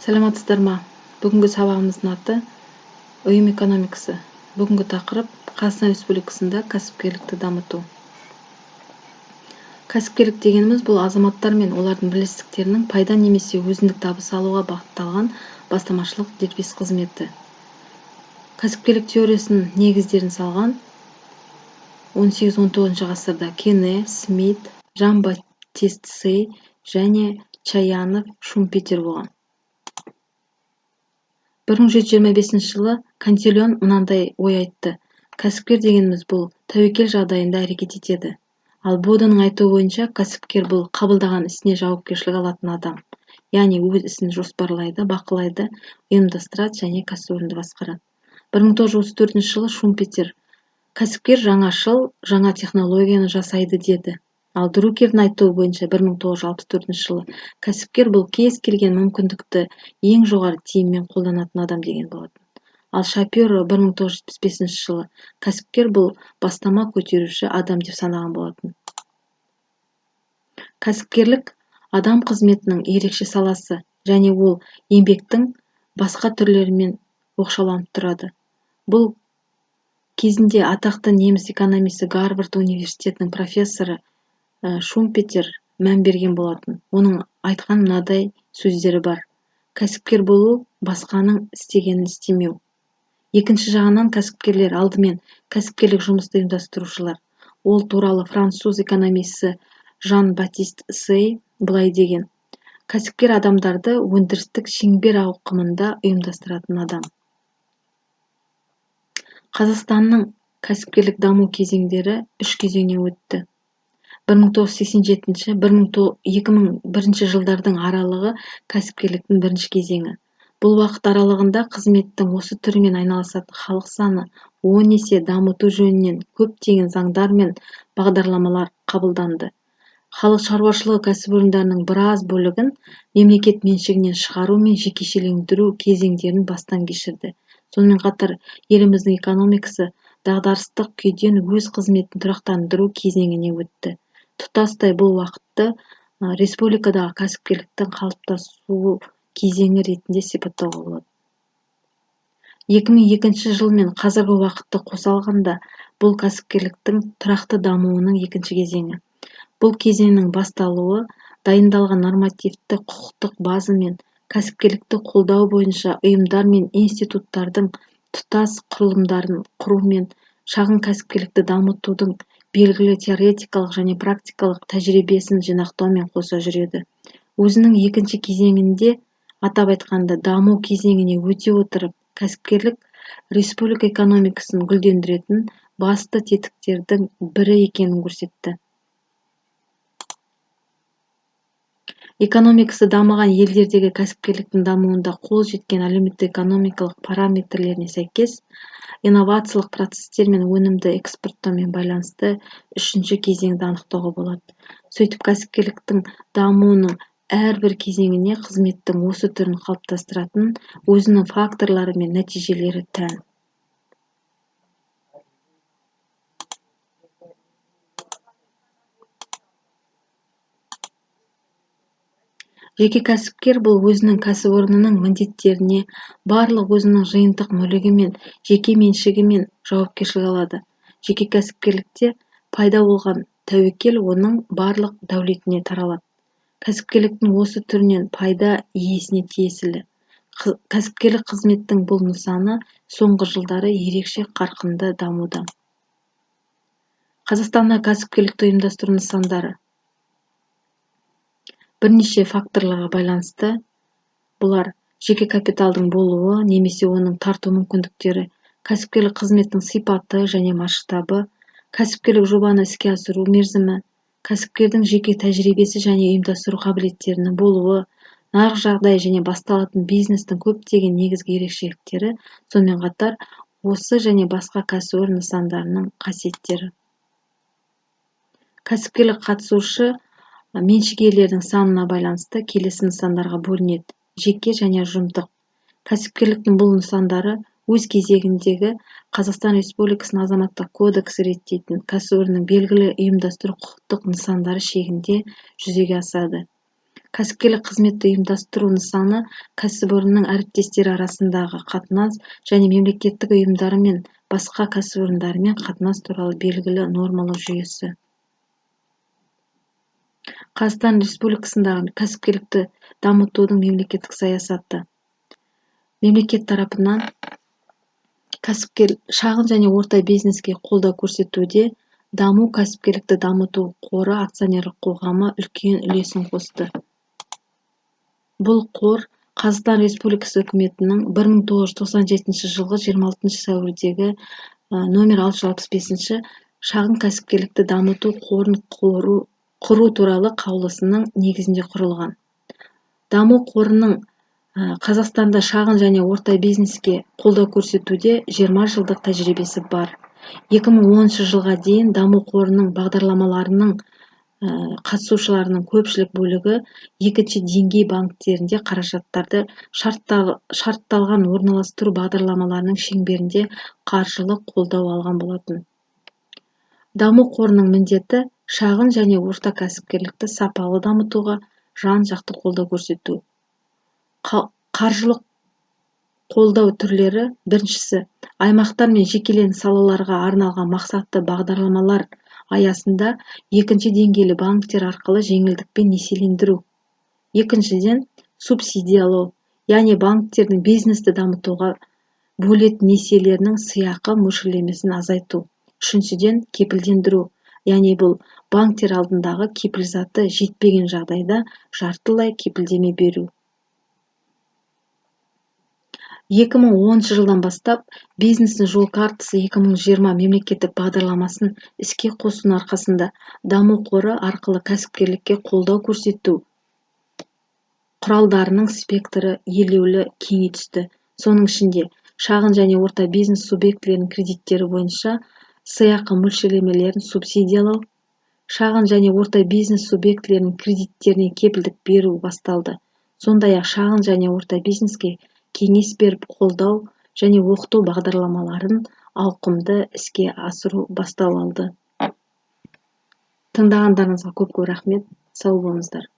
Саламатсыздар ма? Бүгінгі сабағымыздың аты ұйым экономикасы. Бүгінгі тақырып Қазақстан Республикасында кәсіпкерлікті дамыту. Кәсіпкерлік дегеніміз бұл азаматтар мен олардың бірлестіктерінің пайда немесе өзіндік табыс алуға бағытталған бастамашылық дербес қызметі. Кәсіпкерлік теориясының негіздерін салған 18-19 ғасырда Кене, Смит, Жан-Батист Сей және Чаянов, Шумпетер болған. 1725 жылы Кантилион мынандай ой айтты: кәсіпкер дегеніміз бұл тәуекел жағдайында әрекет етеді. Ал Боданың айтуы бойынша кәсіпкер бұл қабылдаған ісіне жауапкершілік алатын адам. Яғни өз ісін жоспарлайды, бақылайды, ұйымдастырады және кәсіпорынды басқарады. 1934 жылы Шумпетер кәсіпкер жаңашыл, жаңа технологияны жасайды деді. Ал Друкердің айтуы бойынша 1964 жылы кәсіпкер бұл кез келген мүмкіндікті ең жоғары тиіммен қолданатын адам деген болатын. Ал Шапиро 1975 жылы кәсіпкер бұл бастама көтеруші адам деп санаған болатын. Кәсіпкерлік адам қызметінің ерекше саласы және ол еңбектің басқа түрлерімен оқшауланып тұрады. Бұл кезінде атақты неміс экономисі Гарвард университетінің профессоры Шумпетер мән берген болатын. Оның айтқан мынадай сөздері бар: кәсіпкер болу басқаның істегенін істемеу. Екінші жағынан кәсіпкерлер алдымен кәсіпкерлік жұмысты ұйымдастырушылар. Ол туралы француз экономисі Жан-Батист Сей былай деген: кәсіпкер адамдарды өндірістік шеңбер ауқымында ұйымдастыратын адам. Қазақстанның кәсіпкерлік даму кезеңдері 3 кезеңнен өтті. 1987-2001 жылдардың аралығы кәсіпкерліктің бірінші кезеңі. Бұл уақыт аралығында қызметтің осы түрімен айналысатын халық саны 10 есе дамыту жөнінен көптеген заңдар мен бағдарламалар қабылданды. Халық шаруашылығы кәсіпорындарының біраз бөлігін мемлекет меншігінен шығару мен жекешелендіру кезеңдерін бастан кешірді. Сонымен қатар еліміздің экономикасы дағдарыстық күйден өз қызметін тұрақтандыру кезеңіне өтті. Тұтастай бұл уақытты республикадағы кәсіпкерліктің қалыптасу кезеңі ретінде сипаттауға болады. 2002 жыл мен қазіргі уақытты қоса алғанда бұл кәсіпкерліктің тұрақты дамуының екінші кезеңі. Бұл кезеңнің басталуы дайындалған нормативті құқықтық база мен кәсіпкерлікті қолдау бойынша ұйымдар мен институттардың тұтас құрылымдарын құру мен шағын кәсіпкерлікті дамытудың белгілі теоретикалық және практикалық тәжірибесін жинақтаумен қоса жүреді. Өзінің екінші кезеңінде, атап айтқанда даму кезеңіне өте отырып, кәсіпкерлік республика экономикасын гүлдендіретін басты тетіктердің бірі екенін көрсетті. Экономикасы дамыған елдердегі кәсіпкерліктің дамуында қол жеткен әлеуметтік-экономикалық параметрлеріне сәйкес, инновациялық процестер мен өнімді экспорттаумен байланысты үшінші кезеңді анықтауға болады. Сөйтіп кәсіпкерліктің дамуының әрбір кезеңіне қызметтің осы түрін қалыптастыратын өзінің факторлары мен нәтижелері тән. Жеке кәсіпкер бұл өзінің кәсіпорнының міндеттеріне, барлық өзінің жиынтық мүлігі мен жеке меншігі мен жауапкершілік алады. Жеке кәсіпкерлікте пайда болған тәуекел оның барлық дәулетіне таралады. Кәсіпкерліктің осы түрінен пайда иесіне тиесілі. Кәсіпкерлік қызметтің бұл нысаны соңғы жылдары ерекше қарқынды дамуда. Қазақстанда кәсіпкерлікті ұйымдастыру нысандары бірнеше факторларға байланысты. Бұлар жеке капиталдың болуы немесе оның тарту мүмкіндіктері, кәсіпкерлік қызметтің сипаты және масштабы, кәсіпкерлік жобаны іске асыру мерзімі, кәсіпкердің жеке тәжірибесі және ұйымдастыру қабілеттерінің болуы, нарық жағдай және басталатын бизнестің көптеген негізгі ерекшеліктері, сонымен қатар осы және басқа кәсіпорын нысандарының қасиеттері. Кәсіпкерлік қатысушы меншік иелерінің санына байланысты келесі нысандарға бөлінеді: жеке және ұжымдық. Кәсіпкерліктің бұл нысандары өз кезегіндегі Қазақстан Республикасының азаматтық кодексі реттейтін кәсіпорынның белгілі ұйымдастыру құқықтық нысандары шегінде жүзеге асады. кәсіпкерлік қызметті ұйымдастыру нысаны кәсіпорынның әріптестері арасындағы қатынас және мемлекеттік ұйымдары мен басқа кәсіпорындармен қатынас туралы белгілі нормалау жүйесі. Қазақстан Республикасындағы кәсіпкерлікті дамытудың мемлекеттік саясаты. Мемлекет тарапынан шағын және орта бизнеске қолдау көрсетуде даму кәсіпкерлікті дамыту қоры акционерлік қоғамы үлкен үлесін қосты. Бұл қор Қазақстан Республикасы үкіметінің 1997 жылғы 26 сәуірдегі номер 665 шағын кәсіпкерлікті дамыту қорын құру туралы қаулысының негізінде құрылған. Даму қорының Қазақстанда шағын және орта бизнеске қолдау көрсетуде 20 жылдық тәжірибесі бар. 2010 жылға дейін даму қорының бағдарламаларының қатысушыларының көпшілік бөлігі екінші деңгей банктерінде қаражаттарды шартталған орналастыру бағдарламаларының шеңберінде қаржылық қолдау алған болатын. Даму қорының міндеті шағын және орта кәсіпкерлікті сапалы дамытуға жан-жақты қолдау көрсету. Қаржылық қолдау түрлері: біріншісі, аймақтар мен жекелеген салаларға арналған мақсатты бағдарламалар аясында екінші деңгейлі банктер арқылы жеңілдікпен несиелендіру. Екіншіден, субсидиялау, яғни банктердің бизнесті дамытуға бөлетін несиелерінің сыйақы мөлшерлемесін азайту. Үшіншіден, кепілдендіру, яғни бұл банктер алдындағы кепілзаты жетпеген жағдайда жартылай кепілдеме беру. 2010 жылдан бастап бизнестің жол картасы 2020 мемлекеттік бағдарламасын іске қосудың арқасында даму қоры арқылы кәсіпкерлікке қолдау көрсету құралдарының спектрі елеулі кеңей түсті. Соның ішінде шағын және орта бизнес субъектілерінің кредиттері бойынша сыйақы мөлшерлемелерін субсидиялау, шағын және орта бизнес субъектілерінің кредиттеріне кепілдік беру басталды. Сондай-ақ шағын және орта бизнеске кеңес беріп қолдау және оқыту бағдарламаларын ауқымды іске асыру бастау алды. Тыңдағандарыңызға көп рахмет. Сау болыңыздар.